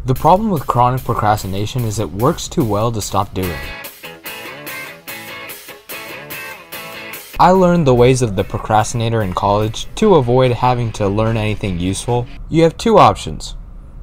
The problem with chronic procrastination is it works too well to stop doing. I learned the ways of the procrastinator in college to avoid having to learn anything useful. You have two options.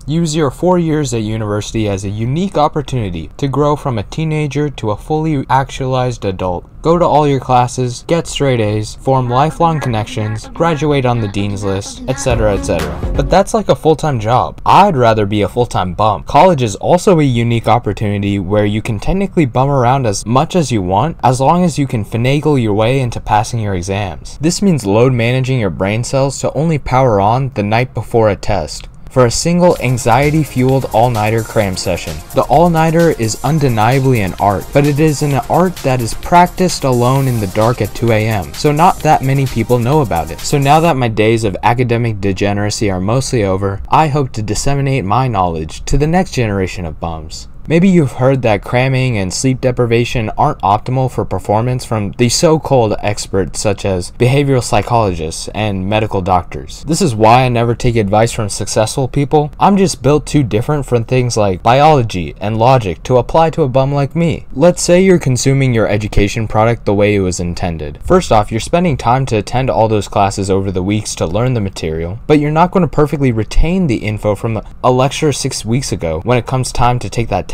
Use your 4 years at university as a unique opportunity to grow from a teenager to a fully actualized adult. Go to all your classes, get straight A's, form lifelong connections, graduate on the dean's list, etc., etc. But that's like a full-time job. I'd rather be a full-time bum. College is also a unique opportunity where you can technically bum around as much as you want, as long as you can finagle your way into passing your exams. This means load managing your brain cells to only power on the night before a test, for a single anxiety-fueled all-nighter cram session. The all-nighter is undeniably an art, but it is an art that is practiced alone in the dark at 2 a.m., so not that many people know about it. So now that my days of academic degeneracy are mostly over, I hope to disseminate my knowledge to the next generation of bums. Maybe you've heard that cramming and sleep deprivation aren't optimal for performance from the so-called experts such as behavioral psychologists and medical doctors. This is why I never take advice from successful people. I'm just built too different from things like biology and logic to apply to a bum like me. Let's say you're consuming your education product the way it was intended. First off, you're spending time to attend all those classes over the weeks to learn the material, but you're not going to perfectly retain the info from a lecture 6 weeks ago when it comes time to take that test.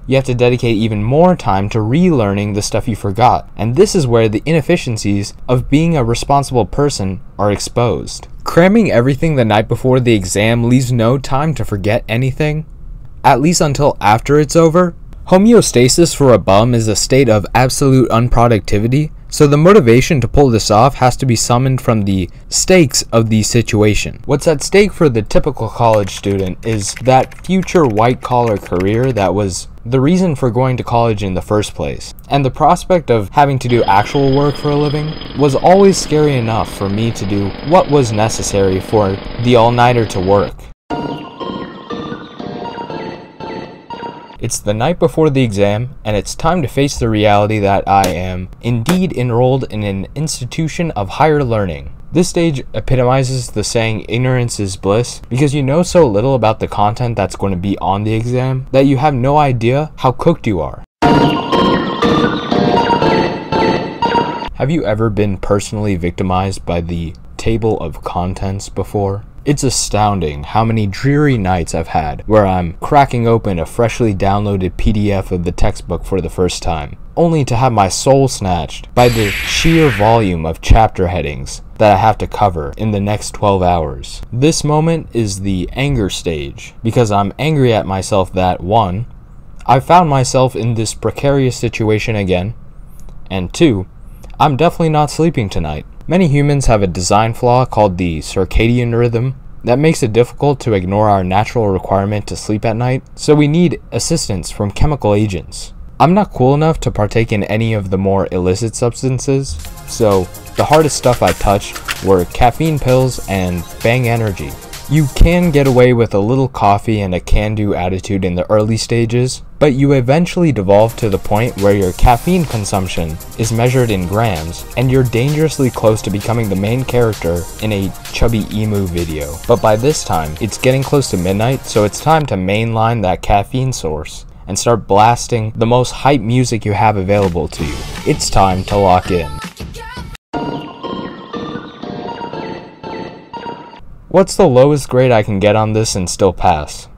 You have to dedicate even more time to relearning the stuff you forgot, and this is where the inefficiencies of being a responsible person are exposed. Cramming everything the night before the exam leaves no time to forget anything, at least until after it's over. Homeostasis for a bum is a state of absolute unproductivity, so the motivation to pull this off has to be summoned from the stakes of the situation. What's at stake for the typical college student is that future white-collar career that was the reason for going to college in the first place. And the prospect of having to do actual work for a living was always scary enough for me to do what was necessary for the all-nighter to work. It's the night before the exam, and it's time to face the reality that I am indeed enrolled in an institution of higher learning. This stage epitomizes the saying ignorance is bliss, because you know so little about the content that's going to be on the exam that you have no idea how cooked you are. Have you ever been personally victimized by the table of contents before? It's astounding how many dreary nights I've had where I'm cracking open a freshly downloaded PDF of the textbook for the first time, only to have my soul snatched by the sheer volume of chapter headings that I have to cover in the next 12 hours. This moment is the anger stage, because I'm angry at myself that 1, I found myself in this precarious situation again, and 2, I'm definitely not sleeping tonight. Many humans have a design flaw called the circadian rhythm that makes it difficult to ignore our natural requirement to sleep at night, so we need assistance from chemical agents. I'm not cool enough to partake in any of the more illicit substances, so the hardest stuff I touched were caffeine pills and Bang Energy. You can get away with a little coffee and a can-do attitude in the early stages, but you eventually devolve to the point where your caffeine consumption is measured in grams, and you're dangerously close to becoming the main character in a chubby emu video. But by this time, it's getting close to midnight, so it's time to mainline that caffeine source and start blasting the most hype music you have available to you. It's time to lock in. What's the lowest grade I can get on this and still pass?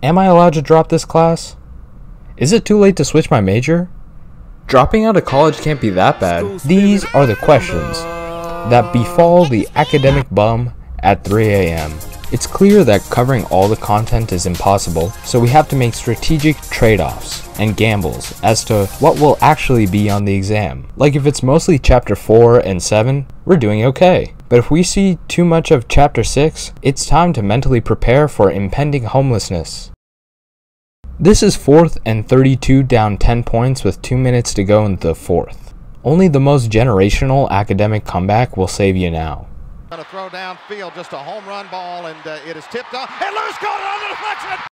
Am I allowed to drop this class? Is it too late to switch my major? Dropping out of college can't be that bad. These are the questions that befall the academic bum at 3 a.m. It's clear that covering all the content is impossible, so we have to make strategic trade-offs and gambles as to what will actually be on the exam. Like if it's mostly chapter 4 and 7, we're doing okay. But if we see too much of chapter 6, it's time to mentally prepare for impending homelessness. This is 4th and 32 down 10 points with 2 minutes to go in the 4th. Only the most generational academic comeback will save you now. Going to throw downfield, just a home run ball, and it is tipped off, and loose, caught it on the deflection.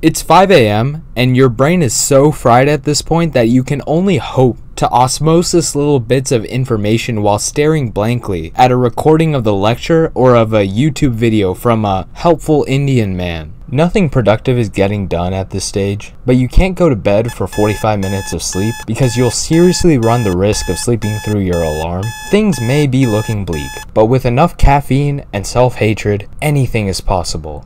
It's 5 a.m. and your brain is so fried at this point that you can only hope to osmosis little bits of information while staring blankly at a recording of the lecture or of a YouTube video from a helpful Indian man. Nothing productive is getting done at this stage, but you can't go to bed for 45 minutes of sleep because you'll seriously run the risk of sleeping through your alarm. Things may be looking bleak, but with enough caffeine and self-hatred, anything is possible.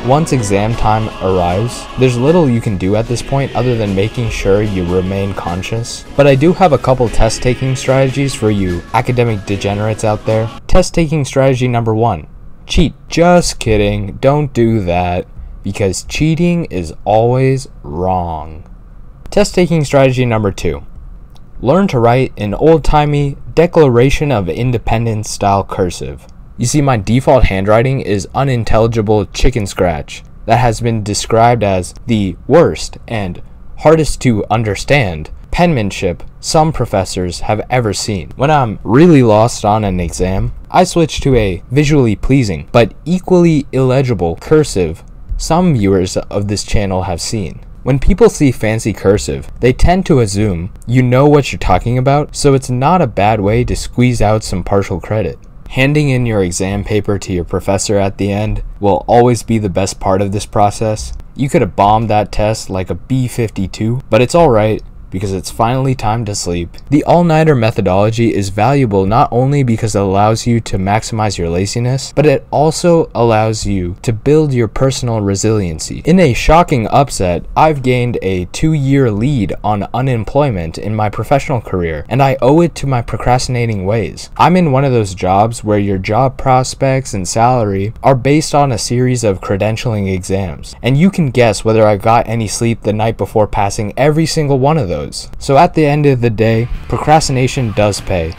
Once exam time arrives, there's little you can do at this point other than making sure you remain conscious. But I do have a couple test taking strategies for you academic degenerates out there. Test taking strategy number 1. Cheat. Just kidding, don't do that, because cheating is always wrong. Test taking strategy number 2. Learn to write in old-timey Declaration of Independence style cursive. You see, my default handwriting is unintelligible chicken scratch that has been described as the worst and hardest to understand penmanship some professors have ever seen. When I'm really lost on an exam, I switch to a visually pleasing but equally illegible cursive some viewers of this channel have seen. When people see fancy cursive, they tend to assume you know what you're talking about, so it's not a bad way to squeeze out some partial credit. Handing in your exam paper to your professor at the end will always be the best part of this process. You could have bombed that test like a B-52, but it's alright because it's finally time to sleep. The all-nighter methodology is valuable not only because it allows you to maximize your laziness, but it also allows you to build your personal resiliency. In a shocking upset, I've gained a 2-year lead on unemployment in my professional career, and I owe it to my procrastinating ways. I'm in one of those jobs where your job prospects and salary are based on a series of credentialing exams, and you can guess whether I got any sleep the night before passing every single one of those. So at the end of the day, procrastination does pay.